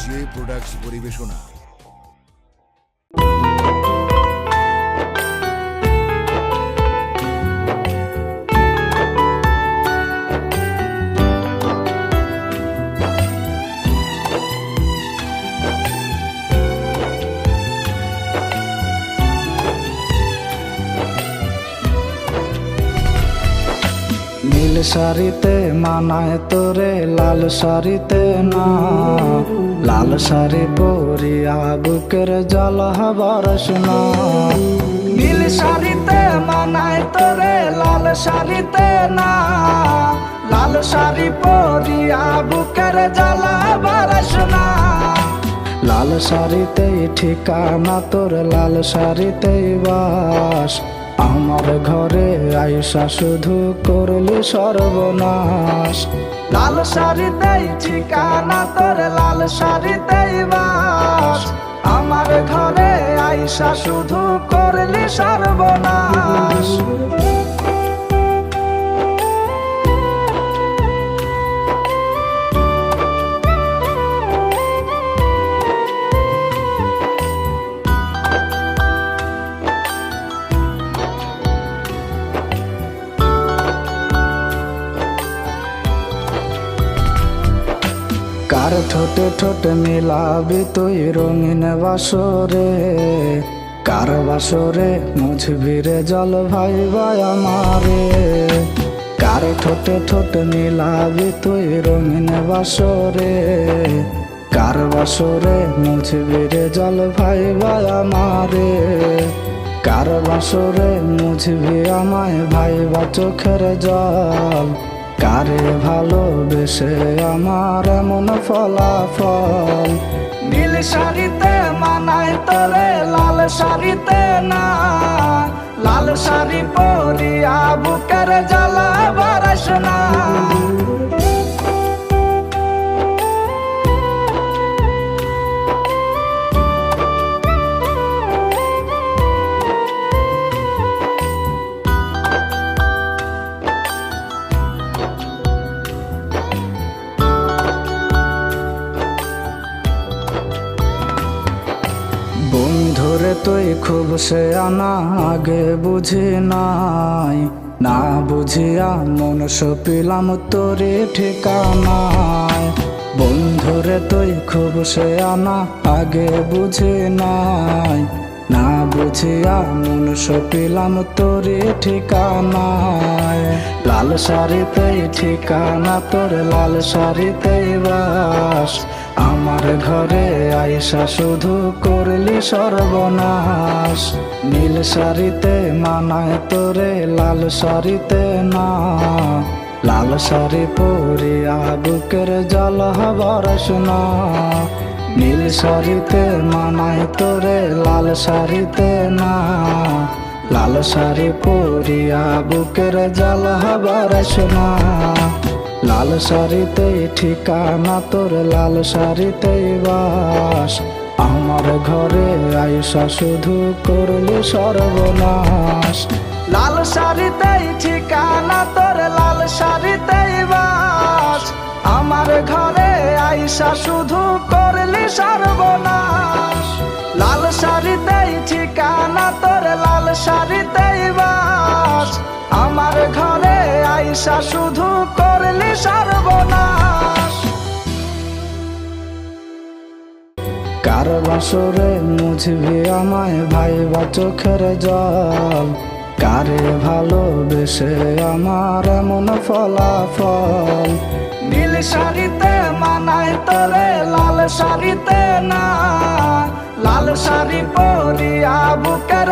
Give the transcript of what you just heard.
J products পরিবেশনা। নীল শাড়িতে মানায় তোরে লাল শাড়িতে না, লাল শাড়ি পরিয়া বুকের জল বরস না। নীল শাড়িতে মানায় তোরে লাল শাড়িতে না, লাল শাড়ি পরিয়া বুকের জল বরস না। লাল শাড়িতেই ঠিকানা তোর, লাল শাড়িতেই বাস। আমার ঘরে আইসা শুধু করলি সর্বনাশ। লাল শাড়িতেই ঠিকানা তোর, লাল শাড়িতেই বাস। আমার ঘরে আইসা শুধু করলি সর্বনাশ। কার ঠোঁটে ঠোঁটে মিলাবি তুই রঙিন বাসরে, কার বাসরে মুছবি রে জল ভাই ভাই আমারে। কার ঠোঁটে ঠোঁটে মিলাবি তুই রঙিন বাসরে, কার বাসরে মুছবি রে জল ভাই ভাই আমারে। কার বাসরে মুছবি আমায় ভাই বা চোখের জল, কারে ভালোবেসে আমার এমন ফলাফল। নীল শাড়িতে মানায় তোরে লাল শাড়িতে না, লাল শাড়ি পরিয়া বুকের জ্বালা বারাস না। বন্ধুরে তুই খুব সে আনা আগে বুঝি নাই, না বুঝিয়া মন সপিলাম তোরে ঠিকানায়। বন্ধুরে তুই খুব সে আনা আগে বুঝি নাই, না বুঝিয়া মন সপিলাম তোরে ঠিকানায়। লাল শাড়িতেই ঠিকানা তোর, লাল শাড়িতেই বাস। আমার ঘরে আইসা শুধু করলি সর্বনাশ। নীল শাড়িতে মানায় তোরে লাল শাড়িতে না, লাল শাড়ি পরিয়া বুকের জল বরস না। নীল শাড়িতে মানায় তোরে লাল শাড়িতে না, লাল শাড়ি পরিয়া বুকের জল বরস না। লাল শাড়িতেই ঠিকানা তোর, লাল শাড়িতেই বাস। আমার ঘরে আইসা শুধু করলি সর্বনাশ। লাল শাড়িতেই ঠিকানা তোর, লাল শাড়িতেই বাস। আমার ঘরে আইসা শুধু করলি সর্বনাশ। লাল শাড়িতেই ঠিকানা তোর, লাল শাড়িতেই বাস। আমার ঘরে আইসা শুধু করলি সর্বনাশ। কার বাসরে মুছবি আমায় ভাই বা চোখের জল, কারে ভালোবেসে আমার এমন ফলাফল। নীল শাড়িতে মানায় তোরে লাল শাড়িতে না, লাল শাড়ি পরিয়া বুকের